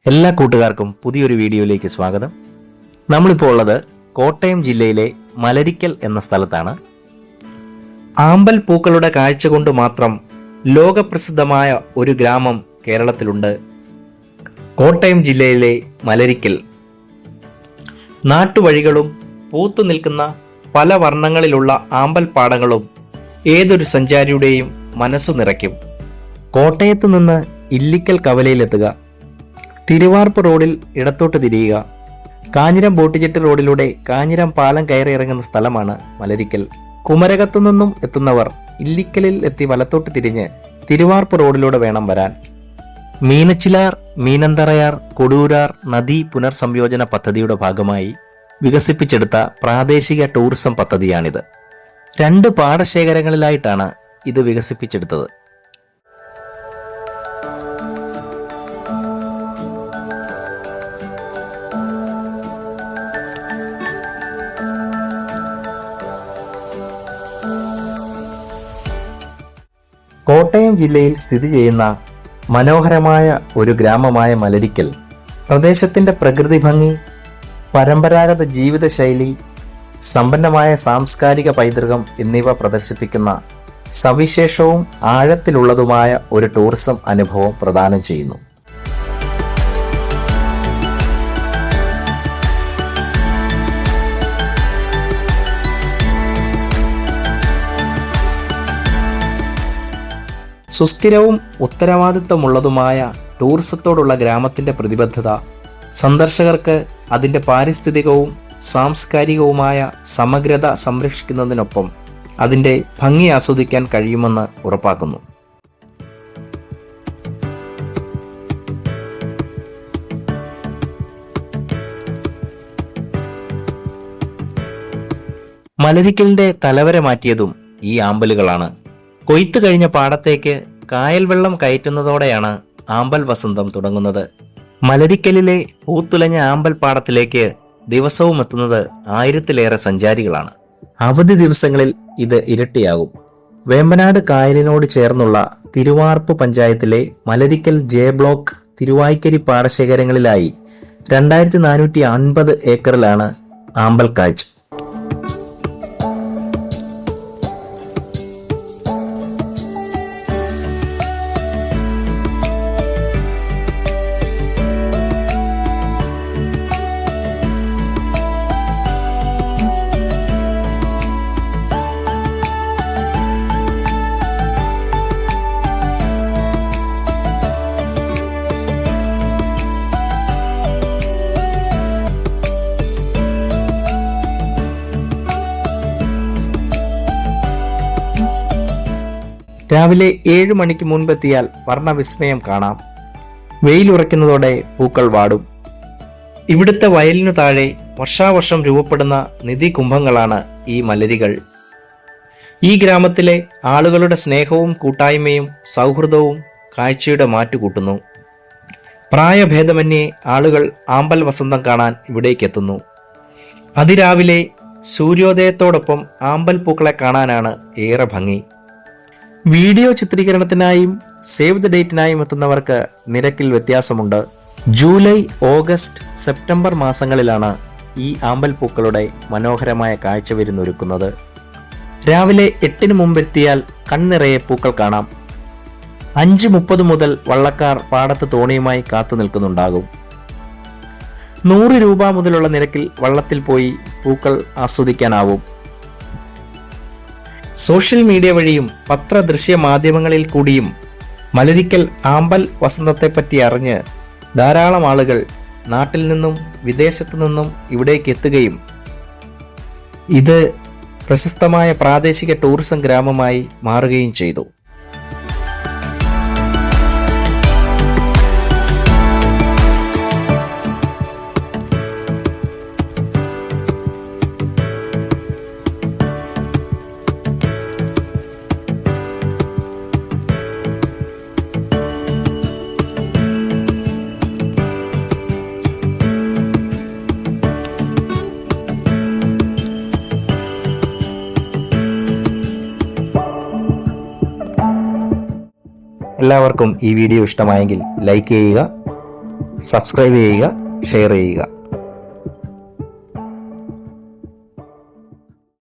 എല്ലാ കൂട്ടുകാർക്കും പുതിയൊരു വീഡിയോയിലേക്ക് സ്വാഗതം. നമ്മളിപ്പോൾ ഉള്ളത് കോട്ടയം ജില്ലയിലെ മലരിക്കൽ എന്ന സ്ഥലത്താണ്. ആമ്പൽ പൂക്കളുടെ കാഴ്ച കൊണ്ട് മാത്രം ലോകപ്രസിദ്ധമായ ഒരു ഗ്രാമം കേരളത്തിലുണ്ട്. കോട്ടയം ജില്ലയിലെ മലരിക്കൽ. നാട്ടുവഴികളും പൂത്തു നിൽക്കുന്ന പല വർണ്ണങ്ങളിലുള്ള ആമ്പൽ പാടങ്ങളും ഏതൊരു സഞ്ചാരിയുടെയും മനസ്സു നിറയ്ക്കും. കോട്ടയത്തു നിന്ന് ഇല്ലിക്കൽ കവലയിലെത്തുക, തിരുവാർപ്പ് റോഡിൽ ഇടത്തോട്ട് തിരിയുക, കാഞ്ഞിരം ബോട്ടിജെട്ടി റോഡിലൂടെ കാഞ്ഞിരം പാലം കയറി ഇറങ്ങുന്ന സ്ഥലമാണ് മലരിക്കൽ. കുമരകത്തു നിന്നും എത്തുന്നവർ ഇല്ലിക്കലിൽ എത്തി വലത്തോട്ട് തിരിഞ്ഞ് തിരുവാർപ്പ് റോഡിലൂടെ വേണം വരാൻ. മീനച്ചിലാർ, മീനന്തറയാർ, കൊടൂരാർ നദീ പുനർസംയോജന പദ്ധതിയുടെ ഭാഗമായി വികസിപ്പിച്ചെടുത്ത പ്രാദേശിക ടൂറിസം പദ്ധതിയാണിത്. 2 പാടശേഖരങ്ങളിലായിട്ടാണ് ഇത് വികസിപ്പിച്ചെടുത്തത്. കോട്ടയം ജില്ലയിൽ സ്ഥിതി ചെയ്യുന്ന മനോഹരമായ ഒരു ഗ്രാമമായ മലരിക്കൽ പ്രദേശത്തിൻ്റെ പ്രകൃതി ഭംഗി, പരമ്പരാഗത ജീവിതശൈലി, സമ്പന്നമായ സാംസ്കാരിക പൈതൃകം എന്നിവ പ്രദർശിപ്പിക്കുന്ന സവിശേഷവും ആഴത്തിലുള്ളതുമായ ഒരു ടൂറിസം അനുഭവം പ്രദാനം ചെയ്യുന്നു. സുസ്ഥിരവും ഉത്തരവാദിത്തമുള്ളതുമായ ടൂറിസത്തോടുള്ള ഗ്രാമത്തിൻ്റെ പ്രതിബദ്ധത സന്ദർശകർക്ക് അതിൻ്റെ പാരിസ്ഥിതികവും സാംസ്കാരികവുമായ സമഗ്രത സംരക്ഷിക്കുന്നതിനൊപ്പം അതിൻ്റെ ഭംഗി ആസ്വദിക്കാൻ കഴിയുമെന്ന് ഉറപ്പാക്കുന്നു. മലരിക്കലിൻ്റെ തലവര മാറ്റിയതും ഈ ആമ്പലുകളാണ്. കൊയ്ത്ത് കഴിഞ്ഞ പാടത്തേക്ക് കായൽ വെള്ളം കയറ്റുന്നതോടെയാണ് ആമ്പൽ വസന്തം തുടങ്ങുന്നത്. മലരിക്കലിലെ പൂത്തുലഞ്ഞ ആമ്പൽ പാടത്തിലേക്ക് ദിവസവും എത്തുന്നത് 1000-ലേറെ സഞ്ചാരികളാണ്. അവധി ദിവസങ്ങളിൽ ഇത് ഇരട്ടിയാകും. വേമ്പനാട് കായലിനോട് ചേർന്നുള്ള തിരുവാർപ്പ് പഞ്ചായത്തിലെ മലരിക്കൽ ജെ ബ്ലോക്ക്, തിരുവായ്ക്കരി പാടശേഖരങ്ങളിലായി 2450 ഏക്കറിലാണ് ആമ്പൽ കാഴ്ച. രാവിലെ 7 മണിക്ക് മുൻപെത്തിയാൽ വർണ്ണവിസ്മയം കാണാം. വെയിലുറയ്ക്കുന്നതോടെ പൂക്കൾ വാടും. ഇവിടുത്തെ വയലിനു താഴെ വർഷാവർഷം രൂപപ്പെടുന്ന നിധികുംഭങ്ങളാണ് ഈ മലരികൾ. ഈ ഗ്രാമത്തിലെ ആളുകളുടെ സ്നേഹവും കൂട്ടായ്മയും സൗഹൃദവും കാഴ്ചയുടെ മാറ്റുകൂട്ടുന്നു. പ്രായഭേദമന്യേ ആളുകൾ ആമ്പൽ വസന്തം കാണാൻ ഇവിടേക്കെത്തുന്നു. അതിരാവിലെ സൂര്യോദയത്തോടൊപ്പം ആമ്പൽ പൂക്കളെ കാണാനാണ് ഏറെ ഭംഗി. വീഡിയോ ചിത്രീകരണത്തിനായും സേവ് ദ ഡേറ്റിനായും എത്തുന്നവർക്ക് നിരക്കിൽ വ്യത്യാസമുണ്ട്. ജൂലൈ, ഓഗസ്റ്റ്, സെപ്റ്റംബർ മാസങ്ങളിലാണ് ഈ ആമ്പൽ പൂക്കളുടെ മനോഹരമായ കാഴ്ച വിരുന്നൊരുക്കുന്നത്. രാവിലെ 8-ന് മുമ്പെത്തിയാൽ കണ്ണിറയെ പൂക്കൾ കാണാം. 5:30 മുതൽ വള്ളക്കാർ പാടത്ത് തോണിയുമായി കാത്തു നിൽക്കുന്നുണ്ടാകും. 100 രൂപ മുതലുള്ള നിരക്കിൽ വള്ളത്തിൽ പോയി പൂക്കൾ ആസ്വദിക്കാനാവും. സോഷ്യൽ മീഡിയ വഴിയും പത്ര-ദൃശ്യ മാധ്യമങ്ങളിൽ കൂടിയും മലരിക്കൽ ആമ്പൽ വസന്തത്തെപ്പറ്റി അറിഞ്ഞ് ധാരാളം ആളുകൾ നാട്ടിൽ നിന്നും വിദേശത്തു നിന്നും ഇവിടേക്ക് എത്തുകയും ഇത് പ്രശസ്തമായ പ്രാദേശിക ടൂറിസം ഗ്രാമമായി മാറുകയും ചെയ്തു. എല്ലാവർക്കും ഈ വീഡിയോ ഇഷ്ടമായെങ്കിൽ ലൈക്ക് ചെയ്യുക, സബ്സ്ക്രൈബ് ചെയ്യുക, ഷെയർ ചെയ്യുക.